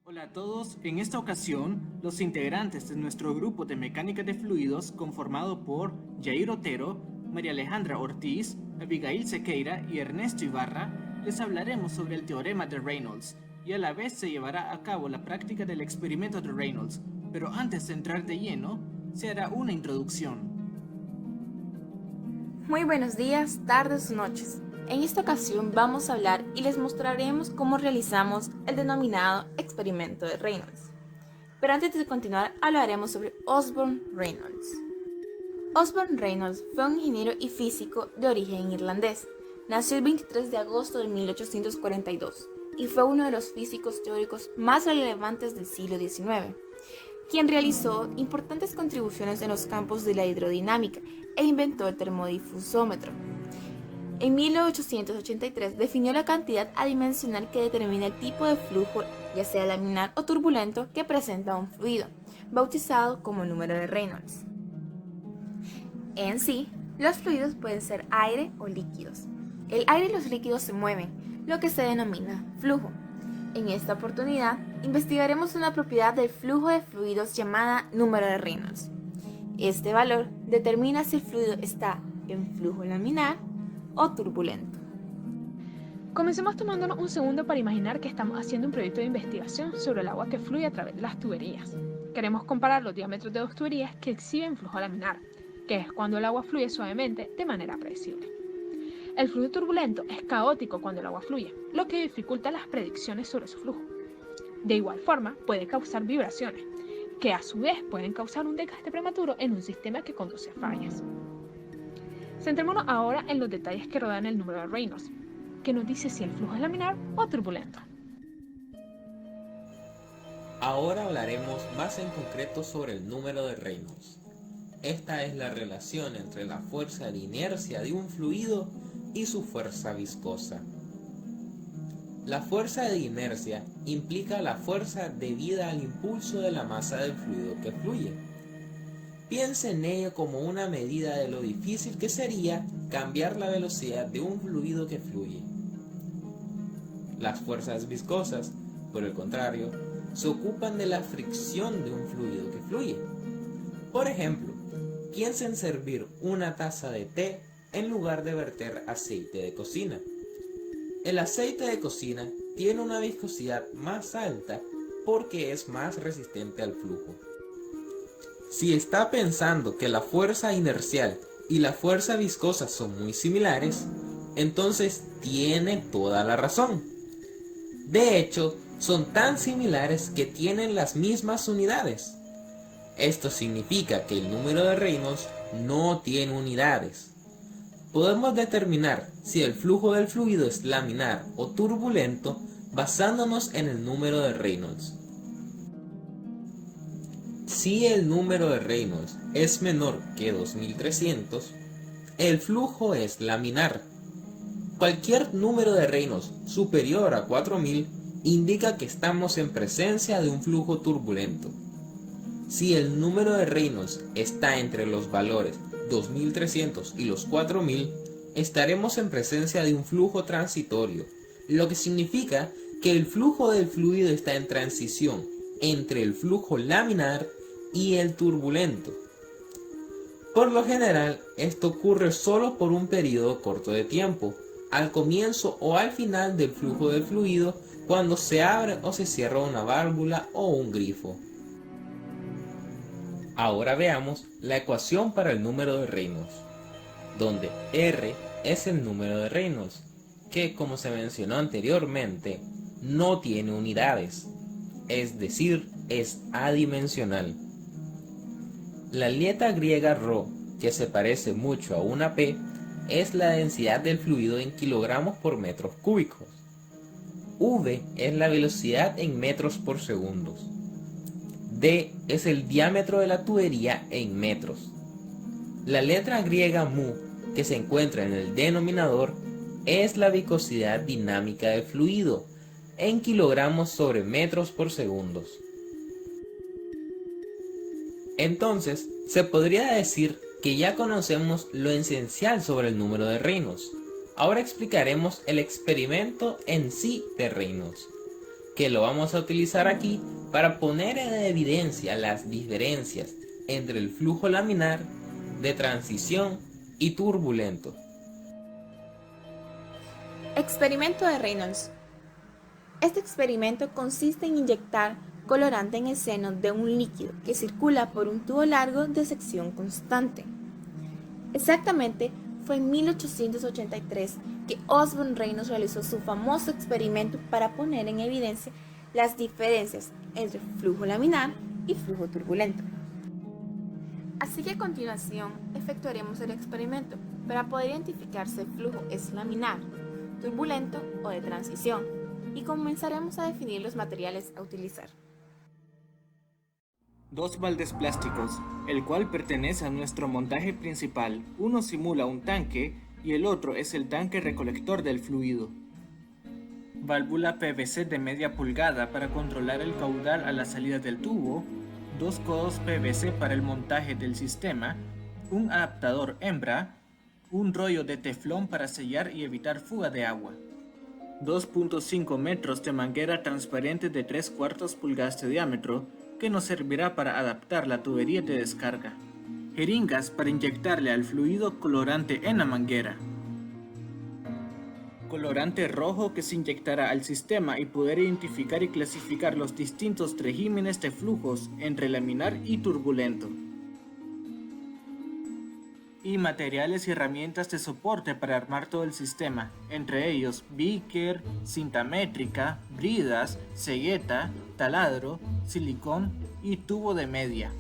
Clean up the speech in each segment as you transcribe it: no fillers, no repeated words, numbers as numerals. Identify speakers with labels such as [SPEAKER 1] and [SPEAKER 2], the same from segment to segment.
[SPEAKER 1] Hola a todos, en esta ocasión, los integrantes de nuestro grupo de mecánica de fluidos conformado por Jair Otero, María Alejandra Ortiz, Abigail Sequeira y Ernesto Ibarra, les hablaremos sobre el teorema de Reynolds y a la vez se llevará a cabo la práctica del experimento de Reynolds, pero antes de entrar de lleno, se hará una introducción.
[SPEAKER 2] Muy buenos días, tardes o noches. En esta ocasión vamos a hablar y les mostraremos cómo realizamos el denominado experimento de Reynolds. Pero antes de continuar hablaremos sobre Osborne Reynolds. Osborne Reynolds fue un ingeniero y físico de origen irlandés. Nació el 23 de agosto de 1842 y fue uno de los físicos teóricos más relevantes del siglo XIX, quien realizó importantes contribuciones en los campos de la hidrodinámica e inventó el termodifusómetro. En 1883 definió la cantidad adimensional que determina el tipo de flujo, ya sea laminar o turbulento, que presenta un fluido, bautizado como número de Reynolds. En sí, los fluidos pueden ser aire o líquidos. El aire y los líquidos se mueven, lo que se denomina flujo. En esta oportunidad, investigaremos una propiedad del flujo de fluidos llamada número de Reynolds. Este valor determina si el fluido está en flujo laminar o turbulento.
[SPEAKER 3] Comencemos tomándonos un segundo para imaginar que estamos haciendo un proyecto de investigación sobre el agua que fluye a través de las tuberías. Queremos comparar los diámetros de dos tuberías que exhiben flujo laminar, que es cuando el agua fluye suavemente de manera predecible. El flujo turbulento es caótico cuando el agua fluye, lo que dificulta las predicciones sobre su flujo. De igual forma, puede causar vibraciones, que a su vez pueden causar un desgaste prematuro en un sistema que conduce a fallas. Centrémonos ahora en los detalles que rodean el número de Reynolds, que nos dice si el flujo es laminar o turbulento.
[SPEAKER 4] Ahora hablaremos más en concreto sobre el número de Reynolds. Esta es la relación entre la fuerza de inercia de un fluido y su fuerza viscosa. La fuerza de inercia implica la fuerza debida al impulso de la masa del fluido que fluye. Piense en ello como una medida de lo difícil que sería cambiar la velocidad de un fluido que fluye. Las fuerzas viscosas, por el contrario, se ocupan de la fricción de un fluido que fluye. Por ejemplo, piensa en servir una taza de té en lugar de verter aceite de cocina. El aceite de cocina tiene una viscosidad más alta porque es más resistente al flujo. Si está pensando que la fuerza inercial y la fuerza viscosa son muy similares, entonces tiene toda la razón. De hecho, son tan similares que tienen las mismas unidades. Esto significa que el número de Reynolds no tiene unidades. Podemos determinar si el flujo del fluido es laminar o turbulento basándonos en el número de Reynolds. Si el número de Reynolds es menor que 2300, el flujo es laminar. Cualquier número de Reynolds superior a 4000 indica que estamos en presencia de un flujo turbulento. Si el número de Reynolds está entre los valores 2300 y los 4000, estaremos en presencia de un flujo transitorio, lo que significa que el flujo del fluido está en transición entre el flujo laminar y el turbulento. Por lo general, esto ocurre solo por un periodo corto de tiempo, al comienzo o al final del flujo del fluido, cuando se abre o se cierra una válvula o un grifo. Ahora veamos la ecuación para el número de Reynolds, donde R es el número de Reynolds, que como se mencionó anteriormente, no tiene unidades, es decir, es adimensional. La letra griega ρ, que se parece mucho a una P, es la densidad del fluido en kilogramos por metros cúbicos. V es la velocidad en metros por segundo. D es el diámetro de la tubería en metros. La letra griega mu, que se encuentra en el denominador, es la viscosidad dinámica del fluido en kilogramos sobre metros por segundos. Entonces, se podría decir que ya conocemos lo esencial sobre el número de Reynolds. Ahora explicaremos el experimento en sí de Reynolds. que lo vamos a utilizar aquí para poner en evidencia las diferencias entre el flujo laminar, de transición y turbulento.
[SPEAKER 2] Experimento de Reynolds. Este experimento consiste en inyectar colorante en el seno de un líquido que circula por un tubo largo de sección constante. Exactamente fue en 1883 que Osborne Reynolds realizó su famoso experimento para poner en evidencia las diferencias entre flujo laminar y flujo turbulento. Así que a continuación efectuaremos el experimento para poder identificar si el flujo es laminar, turbulento o de transición, y comenzaremos a definir los materiales a utilizar.
[SPEAKER 1] Dos baldes plásticos, el cual pertenece a nuestro montaje principal. Uno simula un tanque y el otro es el tanque recolector del fluido. Válvula PVC de media pulgada para controlar el caudal a la salida del tubo. Dos codos PVC para el montaje del sistema. Un adaptador hembra. Un rollo de teflón para sellar y evitar fuga de agua. 2.5 metros de manguera transparente de 3/4 pulgadas de diámetro que nos servirá para adaptar la tubería de descarga. Jeringas para inyectarle al fluido colorante en la manguera. Colorante rojo que se inyectará al sistema y poder identificar y clasificar los distintos regímenes de flujos entre laminar y turbulento. Y materiales y herramientas de soporte para armar todo el sistema, entre ellos beaker, cinta métrica, bridas, cegueta, taladro, silicón y tubo de media.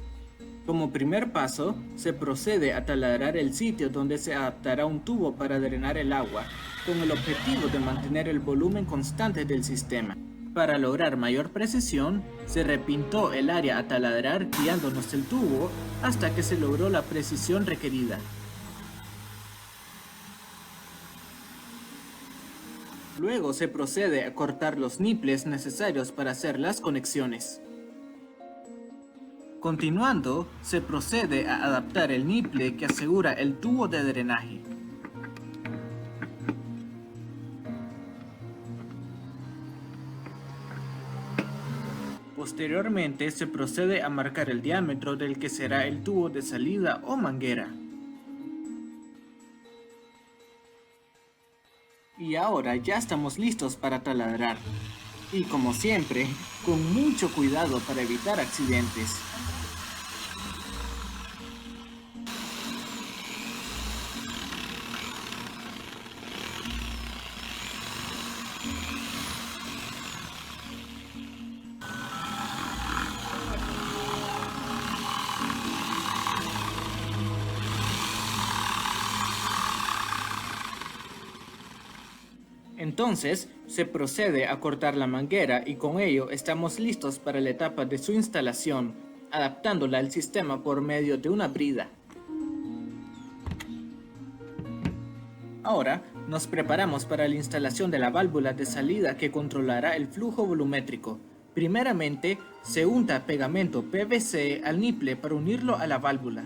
[SPEAKER 1] Como primer paso, se procede a taladrar el sitio donde se adaptará un tubo para drenar el agua, con el objetivo de mantener el volumen constante del sistema. Para lograr mayor precisión, se repintó el área a taladrar guiándonos el tubo hasta que se logró la precisión requerida. Luego se procede a cortar los niples necesarios para hacer las conexiones. Continuando, se procede a adaptar el niple que asegura el tubo de drenaje. Posteriormente se procede a marcar el diámetro del que será el tubo de salida o manguera. Y ahora ya estamos listos para taladrar. Y como siempre, con mucho cuidado para evitar accidentes. Entonces, se procede a cortar la manguera y con ello estamos listos para la etapa de su instalación, adaptándola al sistema por medio de una brida. Ahora, nos preparamos para la instalación de la válvula de salida que controlará el flujo volumétrico. Primeramente, se unta pegamento PVC al niple para unirlo a la válvula.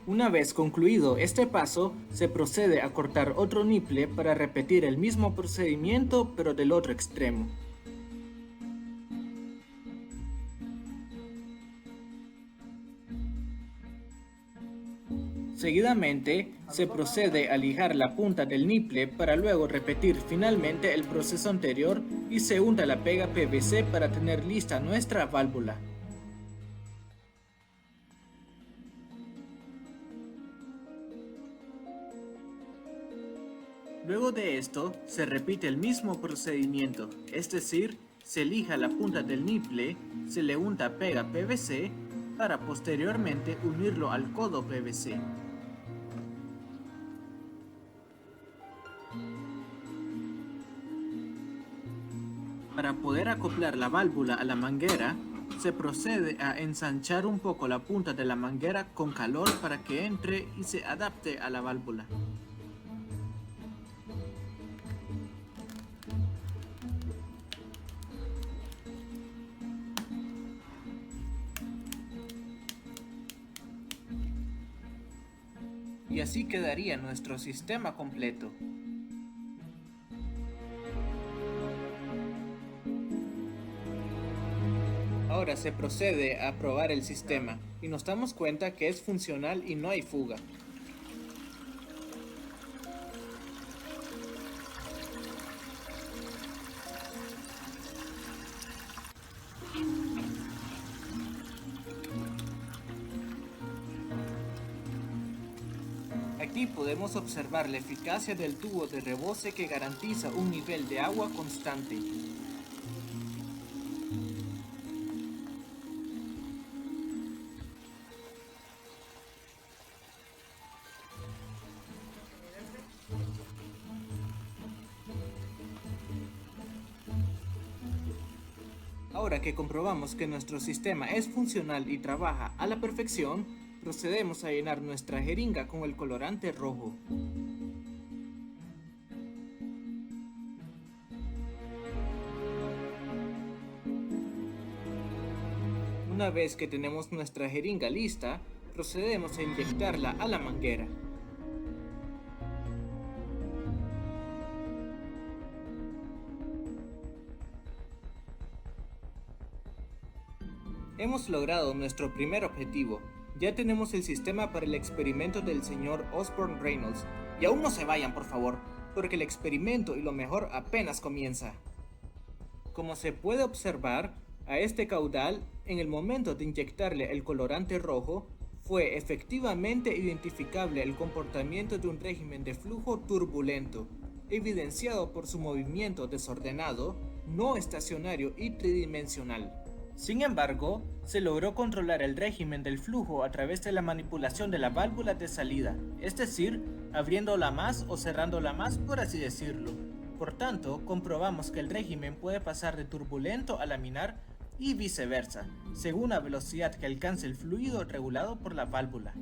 [SPEAKER 1] Una vez concluido este paso, se procede a cortar otro niple para repetir el mismo procedimiento pero del otro extremo. Seguidamente, se procede a lijar la punta del niple para luego repetir finalmente el proceso anterior y se unta la pega PVC para tener lista nuestra válvula. Luego de esto, se repite el mismo procedimiento, es decir, se lija la punta del niple, se le unta pega PVC para posteriormente unirlo al codo PVC. Para poder acoplar la válvula a la manguera, se procede a ensanchar un poco la punta de la manguera con calor para que entre y se adapte a la válvula. Y así quedaría nuestro sistema completo. Ahora se procede a probar el sistema y nos damos cuenta que es funcional y no hay fuga. Aquí podemos observar la eficacia del tubo de rebose que garantiza un nivel de agua constante. Ahora que comprobamos que nuestro sistema es funcional y trabaja a la perfección, procedemos a llenar nuestra jeringa con el colorante rojo. Una vez que tenemos nuestra jeringa lista, procedemos a inyectarla a la manguera. Hemos logrado nuestro primer objetivo. Ya tenemos el sistema para el experimento del señor Osborne Reynolds. Y aún no se vayan, por favor, porque el experimento y lo mejor apenas comienza. Como se puede observar, a este caudal, en el momento de inyectarle el colorante rojo, fue efectivamente identificable el comportamiento de un régimen de flujo turbulento, evidenciado por su movimiento desordenado, no estacionario y tridimensional. Sin embargo, se logró controlar el régimen del flujo a través de la manipulación de la válvula de salida, es decir, abriéndola más o cerrándola más, por así decirlo. Por tanto, comprobamos que el régimen puede pasar de turbulento a laminar y viceversa, según la velocidad que alcance el fluido regulado por la válvula.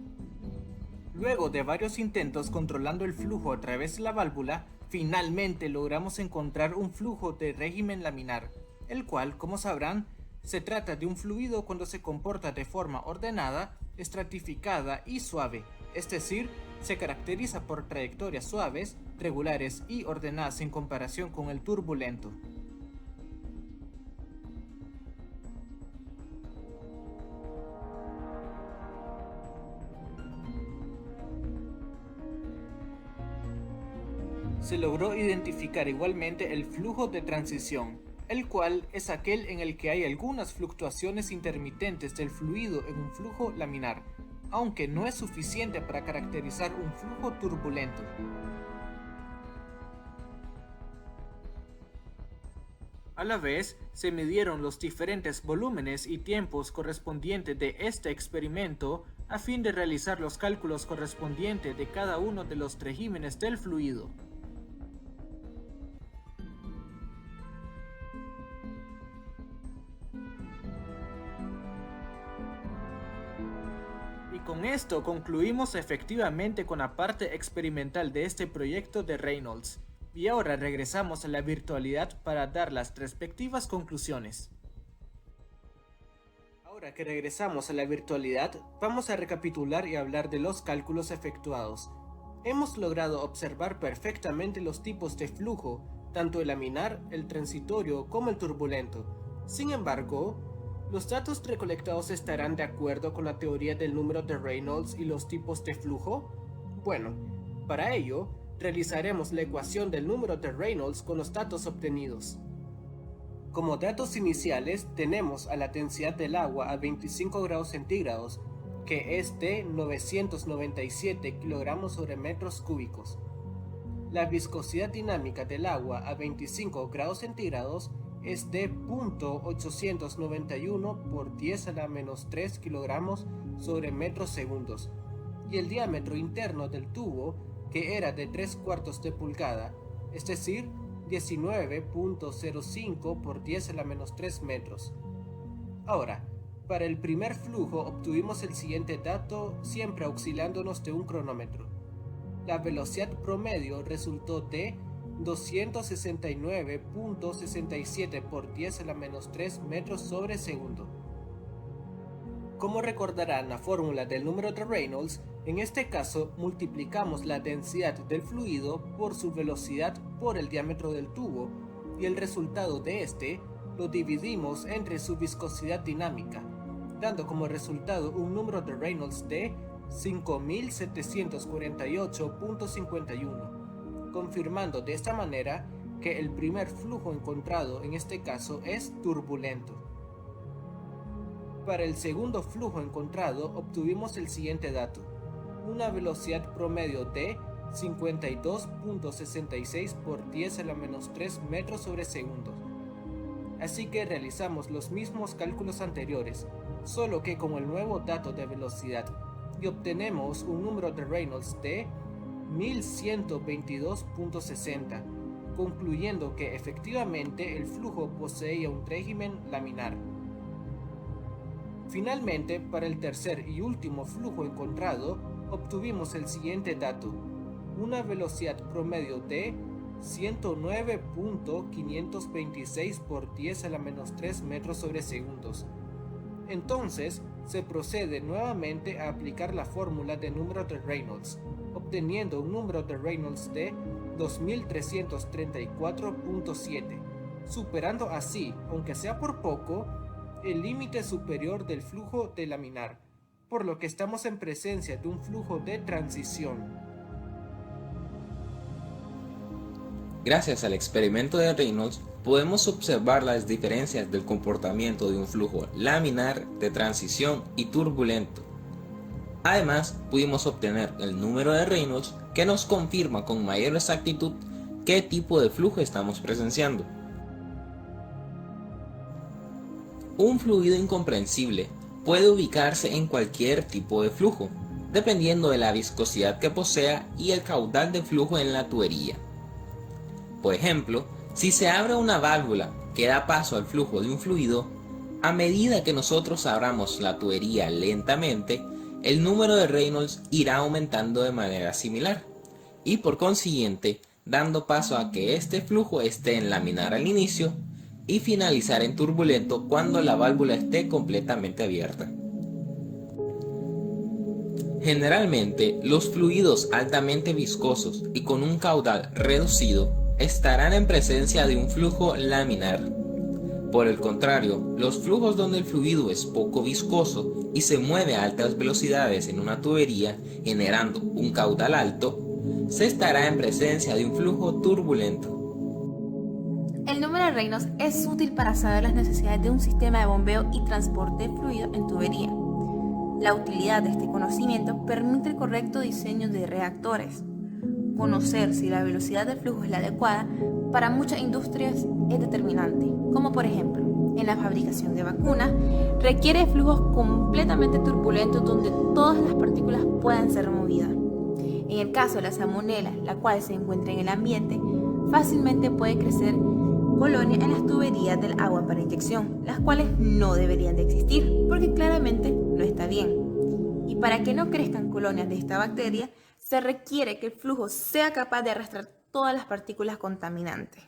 [SPEAKER 1] Luego de varios intentos controlando el flujo a través de la válvula, finalmente logramos encontrar un flujo de régimen laminar, el cual, como sabrán, se trata de un fluido cuando se comporta de forma ordenada, estratificada y suave, es decir, se caracteriza por trayectorias suaves, regulares y ordenadas en comparación con el turbulento. Se logró identificar igualmente el flujo de transición, el cual es aquel en el que hay algunas fluctuaciones intermitentes del fluido en un flujo laminar, aunque no es suficiente para caracterizar un flujo turbulento. A la vez, se midieron los diferentes volúmenes y tiempos correspondientes de este experimento a fin de realizar los cálculos correspondientes de cada uno de los regímenes del fluido. Y con esto concluimos efectivamente con la parte experimental de este proyecto de Reynolds. Y ahora regresamos a la virtualidad para dar las respectivas conclusiones. Ahora que regresamos a la virtualidad, vamos a recapitular y hablar de los cálculos efectuados. Hemos logrado observar perfectamente los tipos de flujo, tanto el laminar, el transitorio como el turbulento. Sin embargo, ¿los datos recolectados estarán de acuerdo con la teoría del número de Reynolds y los tipos de flujo? Bueno, para ello, realizaremos la ecuación del número de Reynolds con los datos obtenidos. Como datos iniciales tenemos a la densidad del agua a 25 grados centígrados, que es de 997 kilogramos sobre metros cúbicos. La viscosidad dinámica del agua a 25 grados centígrados es de 0.891 por 10 a la menos 3 kilogramos sobre metros segundos, y el diámetro interno del tubo, que era de 3/4 de pulgada, es decir, 19.05 por 10 a la menos 3 metros. Ahora, para el primer flujo obtuvimos el siguiente dato, siempre auxiliándonos de un cronómetro. La velocidad promedio resultó de 269.67 por 10 a la menos 3 metros sobre segundo. Como recordarán la fórmula del número de Reynolds, en este caso multiplicamos la densidad del fluido por su velocidad por el diámetro del tubo y el resultado de este lo dividimos entre su viscosidad dinámica, dando como resultado un número de Reynolds de 5748.51, confirmando de esta manera que el primer flujo encontrado en este caso es turbulento. Para el segundo flujo encontrado obtuvimos el siguiente dato: una velocidad promedio de 52.66 por 10 a la menos 3 metros sobre segundo. Así que realizamos los mismos cálculos anteriores, solo que con el nuevo dato de velocidad, y obtenemos un número de Reynolds de 1122.60, concluyendo que efectivamente el flujo poseía un régimen laminar. Finalmente, para el tercer y último flujo encontrado, obtuvimos el siguiente dato: una velocidad promedio de 109.526 por 10 a la menos 3 metros sobre segundos. Entonces, se procede nuevamente a aplicar la fórmula de número de Reynolds, obteniendo un número de Reynolds de 2334.7, superando así, aunque sea por poco, el límite superior del flujo de laminar, por lo que estamos en presencia de un flujo de transición.
[SPEAKER 4] Gracias al experimento de Reynolds, podemos observar las diferencias del comportamiento de un flujo laminar, de transición y turbulento. Además, pudimos obtener el número de Reynolds que nos confirma con mayor exactitud qué tipo de flujo estamos presenciando. Un fluido incomprensible puede ubicarse en cualquier tipo de flujo, dependiendo de la viscosidad que posea y el caudal de flujo en la tubería. Por ejemplo, si se abre una válvula que da paso al flujo de un fluido, a medida que nosotros abramos la tubería lentamente, el número de Reynolds irá aumentando de manera similar, y por consiguiente, dando paso a que este flujo esté en laminar al inicio y finalizar en turbulento cuando la válvula esté completamente abierta. Generalmente, los fluidos altamente viscosos y con un caudal reducido estarán en presencia de un flujo laminar. Por el contrario, los flujos donde el fluido es poco viscoso y se mueve a altas velocidades en una tubería generando un caudal alto, se estará en presencia de un flujo turbulento.
[SPEAKER 2] El número de Reynolds es útil para saber las necesidades de un sistema de bombeo y transporte de fluido en tubería. La utilidad de este conocimiento permite el correcto diseño de reactores. Conocer si la velocidad de flujo es la adecuada para muchas industrias es determinante, como por ejemplo, en la fabricación de vacunas, requiere flujos completamente turbulentos donde todas las partículas puedan ser removidas. En el caso de la salmonela, la cual se encuentra en el ambiente, fácilmente puede crecer colonias en las tuberías del agua para inyección, las cuales no deberían de existir, porque claramente no está bien. Y para que no crezcan colonias de esta bacteria, se requiere que el flujo sea capaz de arrastrar todas las partículas contaminantes.